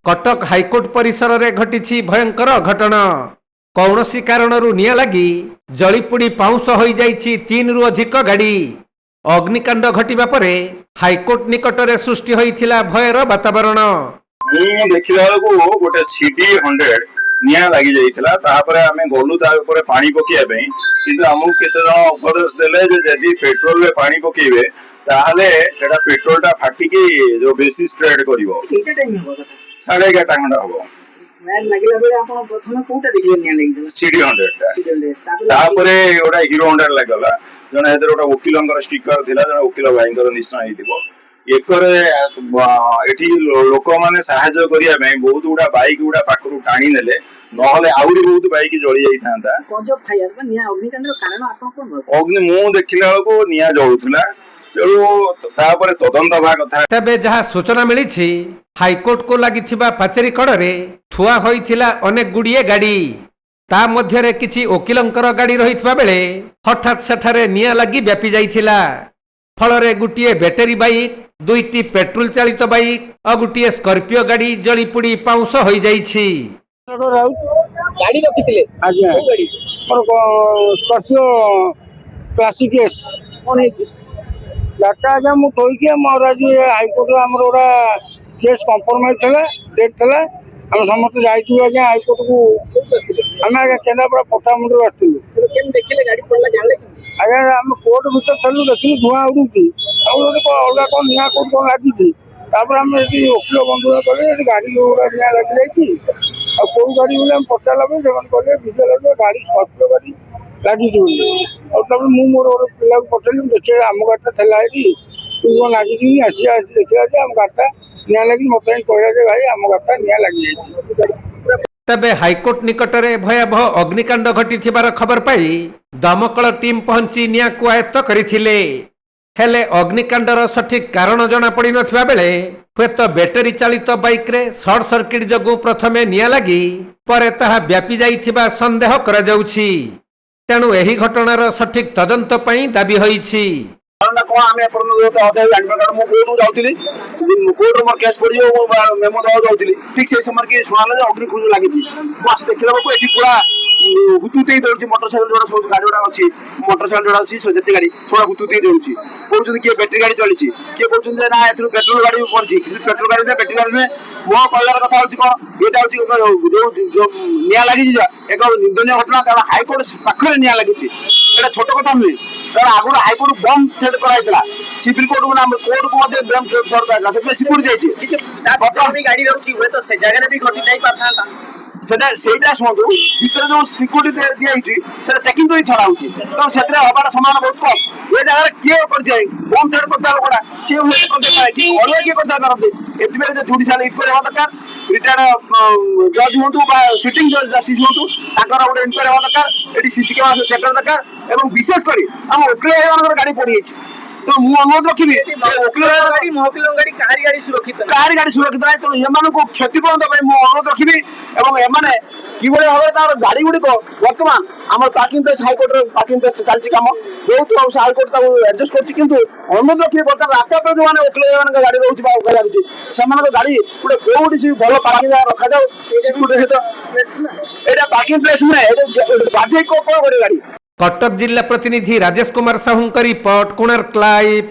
Cuttack high court परिसर रे घटी भयंकर घटना। कौनसी कारणरू निया लगी जलीपोड़ी पाउंस हो जाइछि 3 रु अधिक गाड़ी। अग्निकांड घटिबा परे हाईकोर्ट निकट रे सृष्टि होइथिला भयर वातावरण। देखिला बेलकु गोटे सीडी 100 निया लगी जाइथिला। तापर आमे गलु ता ऊपर पानी पकिया पे, किंतु हमहु केते जण उपदेश देले जे यदि पेट्रोल रे पानी पकेबे ताहले एटा पेट्रोल टा फाटी के जो बेसी स्प्रेड करिवो। केते टाइम हो 11:30 घंटा हो मैन लागिला बेले आपण प्रथम कोटा देखिले निया लागि सीडी 100 तापरे ओडा हीरो 100 लागला। जण हेदर ओडा वकीलंकर स्टिकर थिला, जण वकील भाईंकर निश्चय हिथिबो। एकरे एठी लोक माने सहायता करिया में बहुत गुडा बाइक गुडा पाखरु टाणी नेले, नहले आउरी बहुत बाइक जळी जाई थांता। कोजो फायर बा निया अग्निकांडर कारण आपण कोन अग्नि मु देखिला बेलको निया जळुथुला। तबे जहाँ सूचना मिली हाईकोर्ट को लगी पाचेरी कड़े थुआ होइथिला अनेक गुड़िए गाड़ी। ता मध्यरे किछि वकीलंकर गाड़ी रहितबा बेले हठात सेठारे निया लगी व्यापी जाइथिला। फलरे गुटिए बैटेरी बाइक, 2टी पेट्रोल चालित बाइक और गुटिए स्कॉर्पियो गाड़ी जली पुड़ी पाउंस हो जाइछि। गाड़ी रखिथिले आज्ञा ओ गाड़ी स्कॉर्पियो क्लासिक एस कोन है डाटा आज्ञा मु कहीकि मोर आज हाईकोर्ट आम गोटा केस कम्प्रोमाइज था डेट था। आम समस्त जाइए आज्ञा हाईकोर्ट को आम आज्ञा केन्द्रापड़ा पटामुंडी आसलु। देखिले गाड़ी पड़ला जानले आज्ञा आम कोर्ट भर चलू देखिलु धुआं उड़ुची अलग कौन निआ कौन कौन लगी। आम वकील बंधु कले गाड़ी गुड़ा निआ लगी जाइए कौ गाड़ी बोले पचारा कहे विजय लगे गाड़ी स्कॉर्पियो गाड़ी लगी तब मोर पिला पठेली देखिए आम गाड़ी थी कौन लगी आसी देखा आम गाड़ी निआ लगी मत कहला भाई आम गाड़ी निआ लगी। तबे हाईकोर्ट निकट में भयावह अग्निकांड घटी खबर पाई दमकल टीम पहुंची निया को आयत्त करथिले। हेले अग्निकांडर सठिक कारण जना पड़ी नथिबा बेले हुएत बैटेरी चालित बाइक रे शॉर्ट सर्किट जगू प्रथमे निया लगी परे ताहा व्यापी जाइथिबा संदेह करा जाउछि। तेणु एही घटनार सठिक तदंत पई दाबी होइछि। कोन आमे अपन अधे जानबे मु कोर्ट जाउतिली कोर्ट रो केस पडियो मेमो दवा जाउतिली ठीक से समय के सुनाले अग्नि खुज लागि बस देखिला को एठी पूरा हुतुते दउछि मोटरसाइकिल जोडा सब गाड़ी जोडा अछि मोटरसाइकिल जोडा अछि जते गाड़ी थोड़ा हुतुते दउछि कहउछि कि बैटरी गाड़ी चलिछि के कहउछि ना एथु पेट्रोल गाड़ी पड़छि पेट्रोल गाड़ी ने बैटरी गाड़ी में मो कहलार कथा होछि कोन एटा होछि जो निया लागि जा एक निंदनीय घटना कारण हाईकोर्ट पाखरे निया लागि एटा छोट कथा नुहे। कारण आगुर हाईकोर्ट बम थेट कराइतला सिविल कोर्ट में हम कोर्ट को मध्य बम थेट करता से सिक्योर जाइछि किछ ता बता भी गाड़ी रहउछि होय तो से जगह भी घटी जाई पाथाला सेटा सुनतु भीतर जो सिक्योरिटी दियाइछि सेटा चेकिंग तो छड़ा होछि तो सेतरे हबार समान बहुत कम ए जगह किए कर जाय बम थेट करता लोकड़ा से होय कर दे कि ओले के करता करते एतबे जे जुडिशियल इनक्वायरी होता का रिटायर्ड जज होतु बा सिटिंग जज जस्टिस होतु ताकर ओडे इनक्वायरी होता का एटी सीसी कैमरा चेक कर दका एवं विशेष करी हम वकील मानकर गाड़ी पड़ी तो मु अनुरोध रखिबी वकील गाड़ी महकिल गाड़ी कार गाड़ी सुरक्षित है तो एमान को क्षति पहुंचा भाई मु अनुरोध रखिबी एवं एमाने किबळे भाबे तार गाड़ी गुडी को वर्तमान हमर पार्किंग प्लेस हाईकोर्ट रे पार्किंग प्लेस चलची काम बहुत हाईकोर्ट ता एडजस्ट करची किंतु अनुरोध रखिबी वर्तमान रास्ता पे जो माने वकील मान गाड़ी रहउची बा गाड़ी रहउची समान गाड़ी गुडे कोउडी सी भलो पार्किंग रखा जाऊ सिक्योरिटी हेतो एटा पार्किंग प्लेस में बाध्य को करे गाड़ी। कटक जिला प्रतिनिधि राजेश कुमार साहू का रिपोर्ट, कोणार्क लाइव।